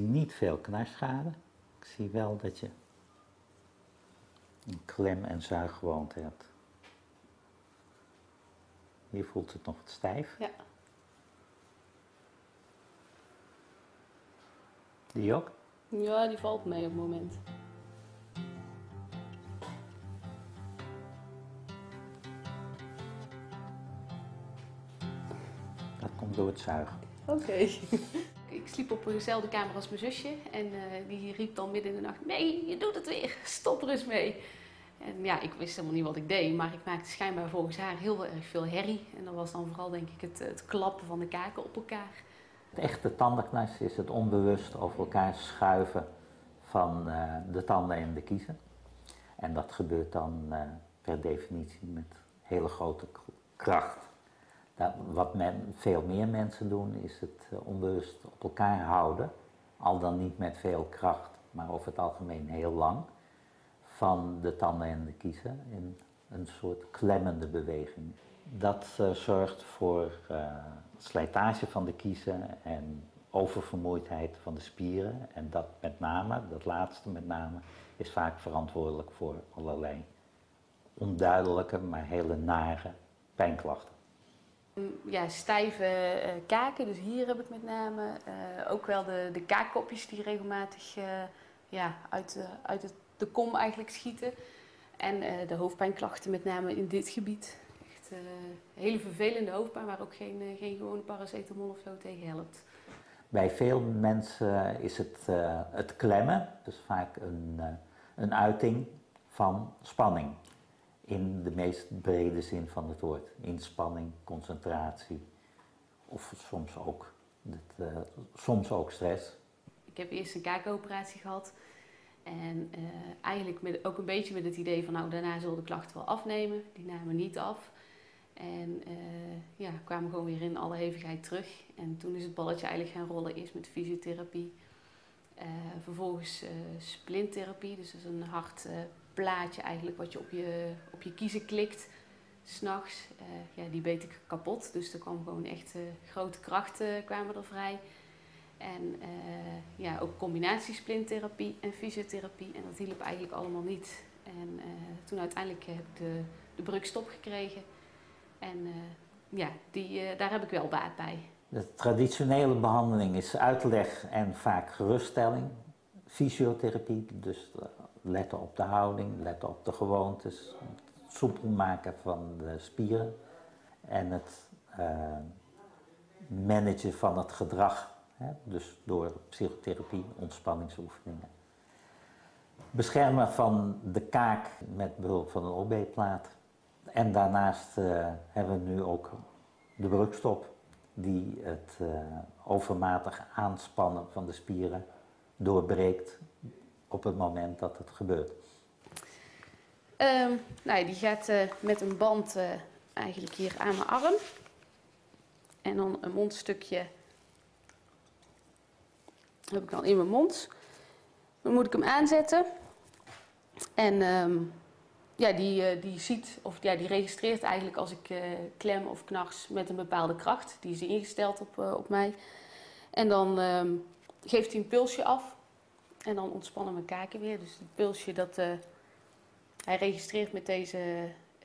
Niet veel knarschade. Ik zie wel dat je een klem- en zuiggewoonte hebt. Hier voelt het nog wat stijf. Ja. Die ook? Ja, die valt mee op het moment. Dat komt door het zuigen. Oké. Ik sliep op dezelfde kamer als mijn zusje en die riep dan midden in de nacht: nee, je doet het weer, stop er eens mee. En ja, ik wist helemaal niet wat ik deed, maar ik maakte schijnbaar volgens haar heel erg veel herrie. En dat was dan vooral denk ik het klappen van de kaken op elkaar. Het echte tandenknarsen is het onbewust over elkaar schuiven van de tanden en de kiezen. En dat gebeurt dan per definitie met hele grote kracht. Wat veel meer mensen doen is het onbewust op elkaar houden, al dan niet met veel kracht, maar over het algemeen heel lang, van de tanden en de kiezen in een soort klemmende beweging. Dat zorgt voor slijtage van de kiezen en oververmoeidheid van de spieren. En dat met name, dat laatste met name, is vaak verantwoordelijk voor allerlei onduidelijke, maar hele nare pijnklachten. Ja, stijve kaken, dus hier heb ik met name ook wel de kaakkopjes die regelmatig uit de kom eigenlijk schieten. En de hoofdpijnklachten met name in dit gebied. Echt hele vervelende hoofdpijn waar ook geen gewone paracetamol of zo tegen helpt. Bij veel mensen is het klemmen, dus vaak een uiting van spanning. In de meest brede zin van het woord. Inspanning, concentratie of soms ook stress. Ik heb eerst een kaakoperatie gehad. En eigenlijk ook een beetje met het idee van nou daarna zullen de klachten wel afnemen. Die namen niet af. En kwamen gewoon weer in alle hevigheid terug. En toen is het balletje eigenlijk gaan rollen. Eerst met fysiotherapie. Vervolgens splinttherapie. Dus dat is een hard plaatje eigenlijk wat je op je kiezen klikt. 's Nachts. Die beet ik kapot. Dus er kwam gewoon echt grote krachten kwamen er vrij. En ook combinatie splinttherapie en fysiotherapie. En dat hielp eigenlijk allemaal niet. En toen uiteindelijk heb ik de brugstop gekregen. En daar heb ik wel baat bij. De traditionele behandeling is uitleg en vaak geruststelling. Fysiotherapie, dus letten op de houding, letten op de gewoontes. Het soepel maken van de spieren. En het managen van het gedrag. Dus door psychotherapie, ontspanningsoefeningen. Beschermen van de kaak met behulp van een OB-plaat. En daarnaast hebben we nu ook de brugstop die het overmatig aanspannen van de spieren doorbreekt op het moment dat het gebeurt. Die gaat met een band eigenlijk hier aan mijn arm. En dan een mondstukje heb ik dan in mijn mond. Dan moet ik hem aanzetten. En die registreert eigenlijk als ik klem of knars met een bepaalde kracht. Die is ingesteld op mij. En dan geeft hij een pulsje af. En dan ontspannen mijn kaken weer. Dus het pulsje hij registreert met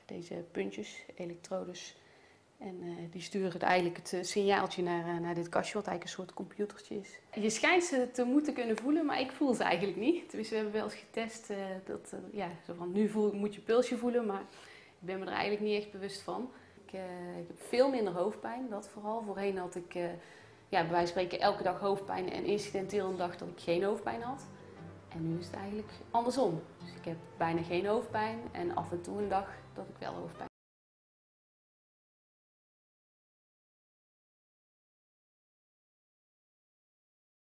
deze puntjes, elektrodes. En die sturen eigenlijk het signaaltje naar dit kastje, wat eigenlijk een soort computertje is. Je schijnt ze te moeten kunnen voelen, maar ik voel ze eigenlijk niet. Dus we hebben wel eens getest zo van nu moet je pulsje voelen, maar ik ben me er eigenlijk niet echt bewust van. Ik heb veel minder hoofdpijn, dat vooral. Voorheen had ik bij wijze van spreken elke dag hoofdpijn en incidenteel een dag dat ik geen hoofdpijn had. En nu is het eigenlijk andersom. Dus ik heb bijna geen hoofdpijn en af en toe een dag dat ik wel hoofdpijn heb.